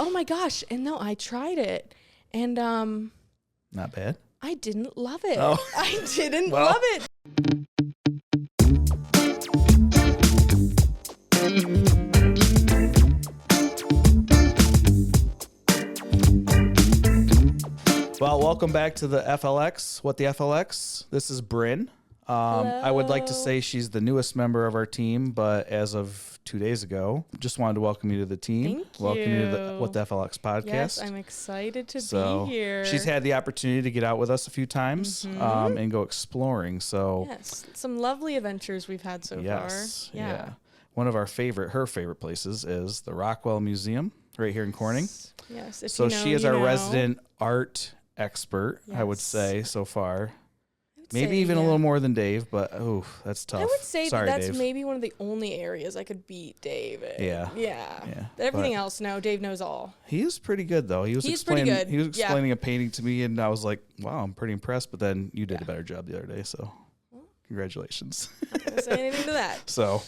Oh my gosh. And no, I tried it. And Not bad. I didn't love it. Oh. I didn't love it. Well, welcome back to the FLX. What the FLX? This is Bryn. I would like to say she's the newest member of our team, but as of 2 days ago, just wanted to welcome you to the team. Thank welcome you to the you. What the FLX podcast. Yes, I'm excited to be here. She's had the opportunity to get out with us a few times and go exploring. So yes, some lovely adventures we've had so far. Yeah. One of her favorite places is the Rockwell Museum right here in Corning. Yes. So she is our resident art expert, I would say, so far. Maybe even a little more than Dave, but that's tough. I would say Sorry, that's Dave. maybe one of the only areas I could beat Dave in. Yeah. Everything else, no, Dave knows all. He is pretty good though. He was explaining a painting to me, and I was like, "Wow, I'm pretty impressed." But then you did a better job the other day, so congratulations. Not gonna say anything to that. So,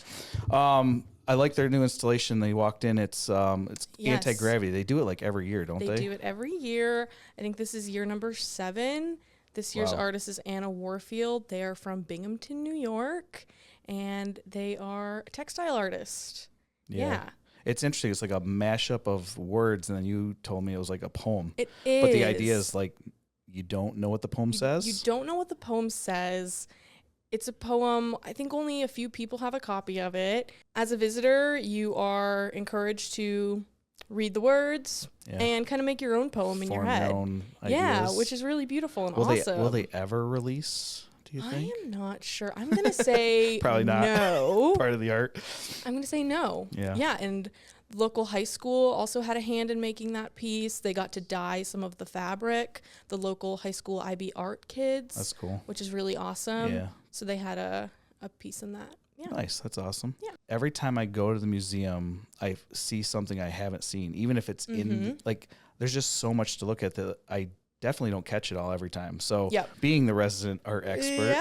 I like their new installation. They walked in. It's anti-gravity. They do it like every year, don't they? They do it every year. I think this is year number 7. This year's artist is Anna Warfield. They are from Binghamton, New York, and they are a textile artist. Yeah. It's interesting. It's like a mashup of words, and then you told me it was like a poem. It is. But the idea is like you don't know what the poem says? You don't know what the poem says. It's a poem. I think only a few people have a copy of it. As a visitor, you are encouraged to read the words and kind of make your own poem in your head. Your own ideas. Yeah, which is really beautiful and awesome. Will they ever release, do you think? I am not sure. I'm going to say probably not. No. Part of the art. I'm going to say no. Yeah. Yeah, and local high school also had a hand in making that piece. They got to dye some of the fabric. The local high school IB art kids. That's cool. Which is really awesome. Yeah. So they had a piece in that. Yeah. Nice. That's awesome. Yeah. Every time I go to the museum, I see something I haven't seen, even if it's in, like, there's just so much to look at that I definitely don't catch it all every time. So being the resident art expert,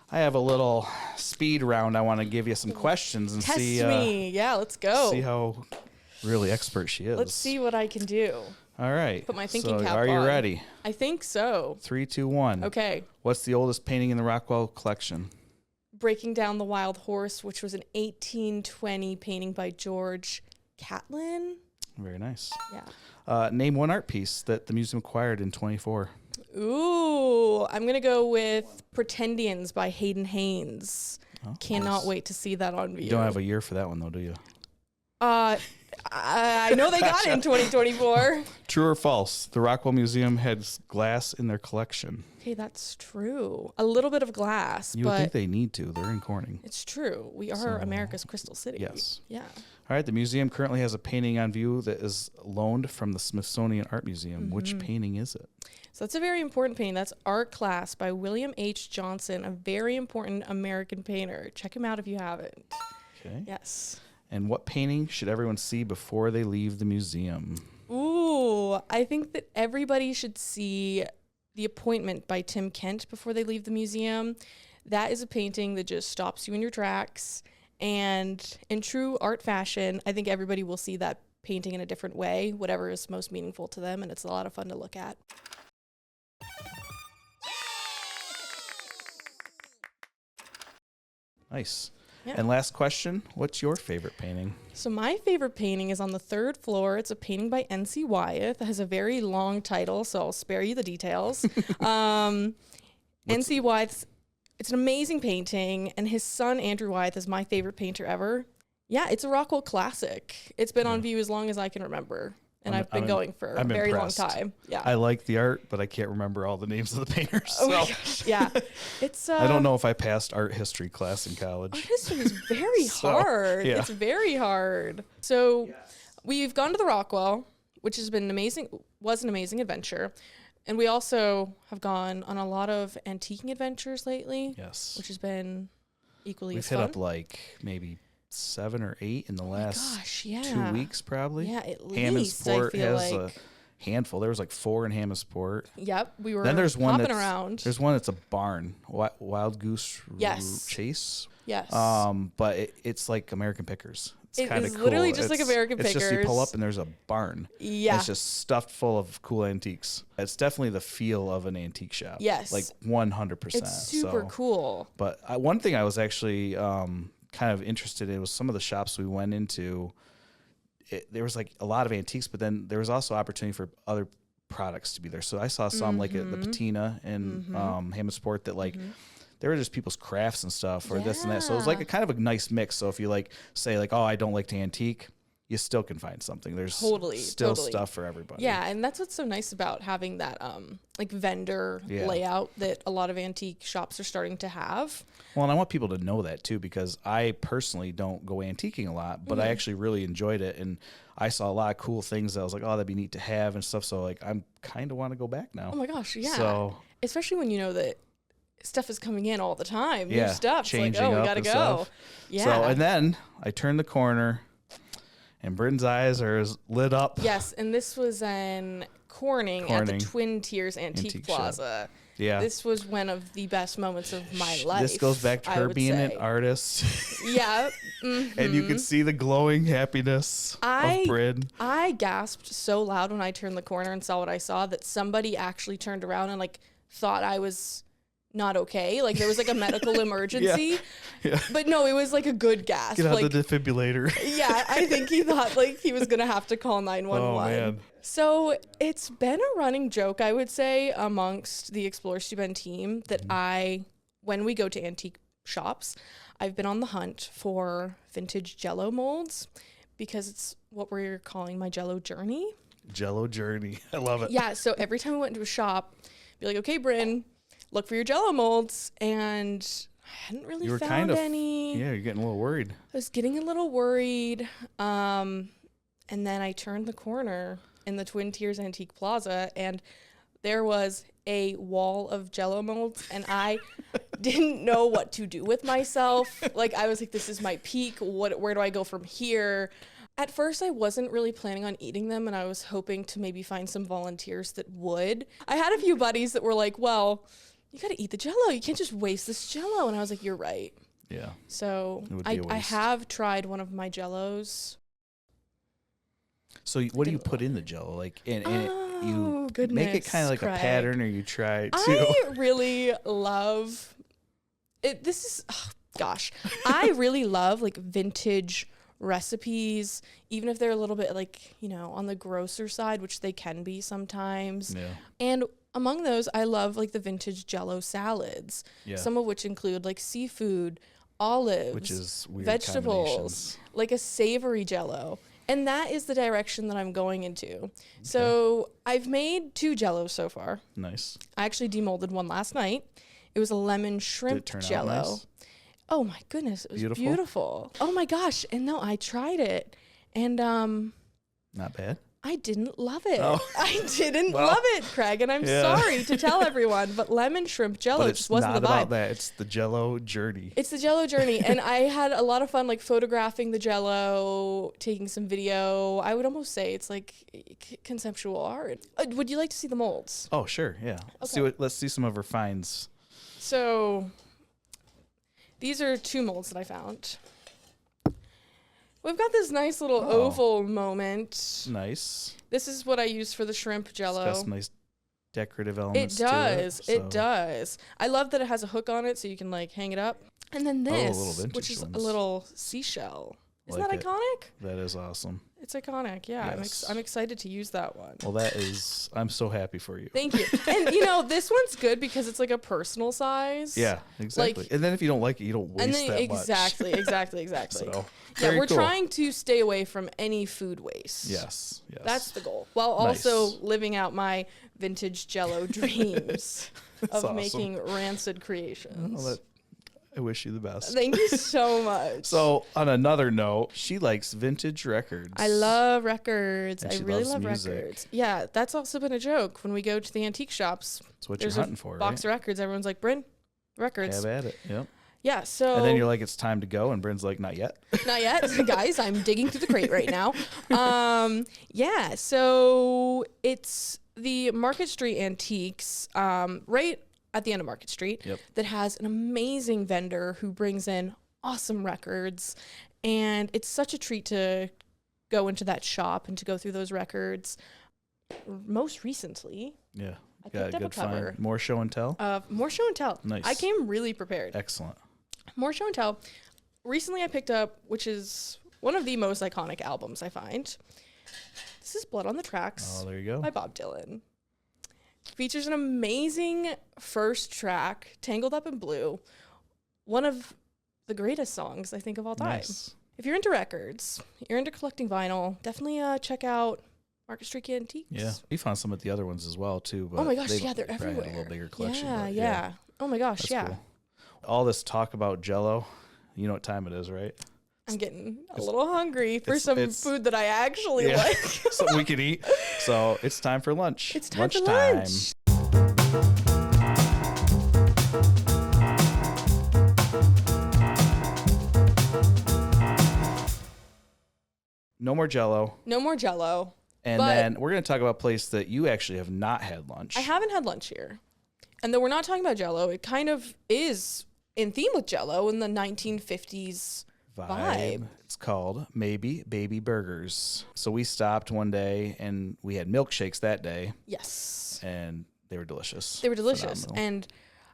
I have a little speed round. I want to give you some questions and Test see. me. Yeah, let's go. See how really expert she is. Let's see what I can do. All right. Put my thinking cap on. Are you ready? I think so. 3, 2, 1. Okay. What's the oldest painting in the Rockwell collection? Breaking Down the Wild Horse, which was an 1820 painting by George Catlin. Very nice. Yeah. Name one art piece that the museum acquired in 24. Ooh, I'm going to go with Pretendians by Hayden Haynes. Oh, Cannot wait to see that on view. You don't have a year for that one, though, do you? I know they got it in 2024. True or false? The Rockwell Museum has glass in their collection. Okay, that's true. A little bit of glass, You would think they need to. They're in Corning. It's true. We are America's Crystal City. Yes. Yeah. All right. The museum currently has a painting on view that is loaned from the Smithsonian Art Museum. Which painting is it? So that's a very important painting. That's Art Class by William H. Johnson, a very important American painter. Check him out if you haven't. Okay. Yes. And what painting should everyone see before they leave the museum? Ooh, I think that everybody should see The Appointment by Tim Kent before they leave the museum. That is a painting that just stops you in your tracks. And in true art fashion, I think everybody will see that painting in a different way, whatever is most meaningful to them, and it's a lot of fun to look at. Nice. Yeah. And last question, what's your favorite painting? So my favorite painting is on the 3rd floor. It's a painting by N.C. Wyeth. It has a very long title, so I'll spare you the details. N.C. Wyeth, it's an amazing painting, and his son, Andrew Wyeth, is my favorite painter ever. Yeah, it's a Rockwell classic. It's been on view as long as I can remember. And I've been going for a very long time. Yeah. I like the art, but I can't remember all the names of the painters. Oh my gosh. Yeah. It's I don't know if I passed art history class in college. Art history is very hard. Yeah. It's very hard. So we've gone to the Rockwell, which was an amazing adventure. And we also have gone on a lot of antiquing adventures lately. Yes. Which has been equally as fun. We've hit up like maybe 7 or 8 in the last 2 weeks, probably. Yeah, at least. Hammondsport I feel has like a handful. There was like 4 in Hammondsport. Yep, we were then there's one hopping that's, around. There's one that's a barn, Wild Goose Chase. Yes. But it's like American Pickers. It kind of is cool. literally just like American It's Pickers. just you pull up and there's a barn. Yeah. It's just stuffed full of cool antiques. It's definitely the feel of an antique shop. Yes. Like 100%. It's super cool. But one thing I was actually kind of interested in was some of the shops we went into. There was like a lot of antiques, but then there was also opportunity for other products to be there. So I saw some like at the Patina and Hammond Sport that like they were just people's crafts and stuff or this and that. So it was like a kind of a nice mix. So if you like say like, oh, I don't like to antique, you still can find something. There's totally stuff for everybody. Yeah, and that's what's so nice about having that like vendor layout that a lot of antique shops are starting to have. Well, and I want people to know that too, because I personally don't go antiquing a lot, but I actually really enjoyed it, and I saw a lot of cool things that I was like, oh, that'd be neat to have and stuff. So like, I'm kind of want to go back now. Oh my gosh, yeah. So especially when you know that stuff is coming in all the time, new stuff. It's changing like, oh, we up gotta and go. stuff. Yeah. So and then I turned the corner, and Bryn's eyes are lit up. Yes, and this was in Corning at the Twin Tiers Antique Plaza. Yeah. This was one of the best moments of my life. This goes back to her being an artist. Yeah. And you can see the glowing happiness of Bryn. I gasped so loud when I turned the corner and saw what I saw that somebody actually turned around and like thought I was not okay. Like there was like a medical emergency. Yeah. But no, it was like a good gasp. Get out like, the defibrillator. Yeah, I think he thought like he was going to have to call 911. Oh, man. So it's been a running joke, I would say, amongst the Explore Steuben team that when we go to antique shops, I've been on the hunt for vintage Jell-O molds because it's what we're calling my Jell-O journey. Jell-O journey. I love it. Yeah, so every time we went into a shop, be like, okay, Bryn, look for your Jell-O molds. And I hadn't really found any. Yeah, you're getting a little worried. I was getting a little worried. And then I turned the corner in the Twin Tiers Antique Plaza, and there was a wall of Jell-O molds, and I didn't know what to do with myself. Like, I was like, this is my peak. Where do I go from here? At first, I wasn't really planning on eating them, and I was hoping to maybe find some volunteers that would. I had a few buddies that were like, well, you got to eat the Jell-O. You can't just waste this Jell-O. And I was like, you're right. Yeah. So I have tried one of my Jell-Os. So what do you put in the Jell-O? Like, and you goodness, make it kind of like Craig. a pattern, or you try to? I really love it. I really love like vintage recipes, even if they're a little bit like, on the grosser side, which they can be sometimes. Yeah. And among those, I love like the vintage Jell-O salads, some of which include like seafood, olives, which is weird vegetables, like a savory Jell-O. And that is the direction that I'm going into. Okay. So I've made 2 Jell-Os so far. Nice. I actually demolded one last night. It was a lemon shrimp Jell-O. Nice? Oh my goodness, it was beautiful. Oh my gosh. And no, I tried it. And not bad. I didn't love it. Oh. I didn't love it, Craig, and I'm sorry to tell everyone, but lemon shrimp Jell-O just wasn't the vibe. It's not about that. It's the Jell-O journey. It's the Jell-O journey, and I had a lot of fun, like photographing the Jell-O, taking some video. I would almost say it's like conceptual art. Would you like to see the molds? Oh, sure, yeah. Okay. Let's see some of her finds. So these are 2 molds that I found. We've got this nice little oval moment. Nice. This is what I use for the shrimp Jell-O. It's got some nice decorative elements. It does. I love that it has a hook on it so you can like hang it up. And then this, which is a little seashell. Isn't that iconic? That is awesome. It's iconic. Yeah, yes. I'm excited to use that one. Well, I'm so happy for you. Thank you. And this one's good because it's like a personal size. Yeah, exactly. Like, and then if you don't like it, you don't waste that much. Exactly. So, we're trying to stay away from any food waste. Yes. That's the goal. While also living out my vintage Jell-O dreams of making rancid creations. Well, I wish you the best. Thank you so much. So, on another note, she likes vintage records. I love records. I really love music. Records. Yeah, that's also been a joke. When we go to the antique shops, that's what you're hunting for, box of records. Everyone's like, Bryn, records. Have at it. Yep. Yeah, so... And then you're like, it's time to go, and Bryn's like, not yet. Not yet. Guys, I'm digging through the crate right now. Yeah, so it's the Market Street Antiques, right at the end of Market Street, that has an amazing vendor who brings in awesome records. And it's such a treat to go into that shop and to go through those records. Most recently, I picked up a cover. More show and tell? More show and tell. Nice. I came really prepared. Excellent. More show and tell. Recently I picked up, which is one of the most iconic albums I find. This is Blood on the Tracks. Oh, there you go. By Bob Dylan. Features an amazing first track, Tangled Up in Blue. One of the greatest songs, I think, of all time. Nice. If you're into records, you're into collecting vinyl, definitely check out Market Street Antiques. Yeah, we found some at the other ones as well, too. But oh my gosh, they're everywhere. Had a little bigger collection. Yeah. Oh my gosh, That's cool. All this talk about Jell-O, you know what time it is, right? I'm getting a little hungry for some food that I actually like. Something we can eat. So it's time for lunch. It's time for lunch. No more Jell-O. No more Jell-O. And then we're going to talk about a place that you actually have not had lunch. I haven't had lunch here. And though we're not talking about Jell-O, it kind of is in theme with Jell-O in the 1950s vibe. It's called Maybe Baby Burgers. So we stopped one day and we had milkshakes that day. Yes. And they were delicious. They were delicious. Phenomenal. And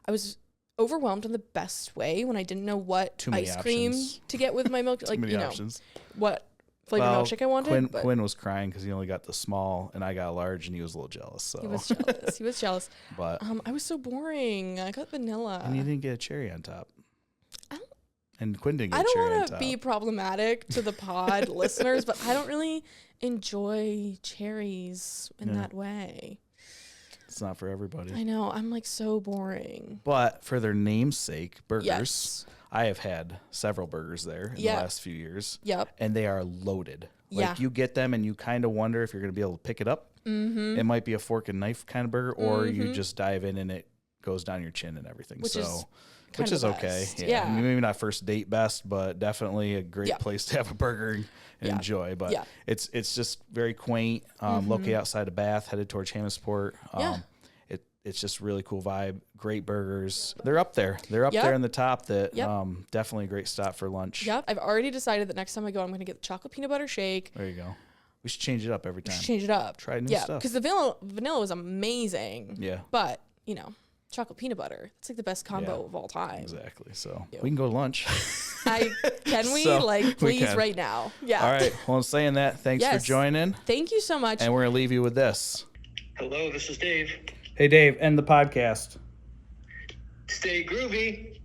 I was overwhelmed in the best way when I didn't know what ice cream to get with my milk. Like, Too many options. What flavor milkshake I wanted. Quinn was crying because he only got the small and I got a large and he was a little jealous. So He was jealous. But I was so boring. I got vanilla. And you didn't get a cherry on top. And Quinn didn't get a cherry on top. I don't want to be problematic to the pod listeners, but I don't really enjoy cherries in that way. It's not for everybody. I know. I'm like so boring. But for their namesake, burgers. Yes. I have had several burgers there in the last few years. Yep. And they are loaded. Like you get them and you kind of wonder if you're going to be able to pick it up. Mm-hmm. It might be a fork and knife kind of burger, or you just dive in and it goes down your chin and everything. Which is okay. Yeah. I mean, maybe not first date best, but definitely a great place to have a burger and enjoy. But it's just very quaint. Located outside of Bath, headed towards Hammondsport. It's just really cool vibe. Great burgers. They're up there. They're up there in the top. That definitely a great stop for lunch. Yep. I've already decided that next time I go, I'm going to get the chocolate peanut butter shake. There you go. We should change it up every time. Change it up. Try new stuff. Because the vanilla was amazing. Yeah. But, chocolate peanut butter. It's like the best combo of all time. Exactly. So we can go to lunch. Can we? Please, right now. Yeah. All right. Well, in saying that, thanks for joining. Thank you so much. And we're going to leave you with this. Hello, this is Dave. Hey, Dave, end the podcast. Stay groovy.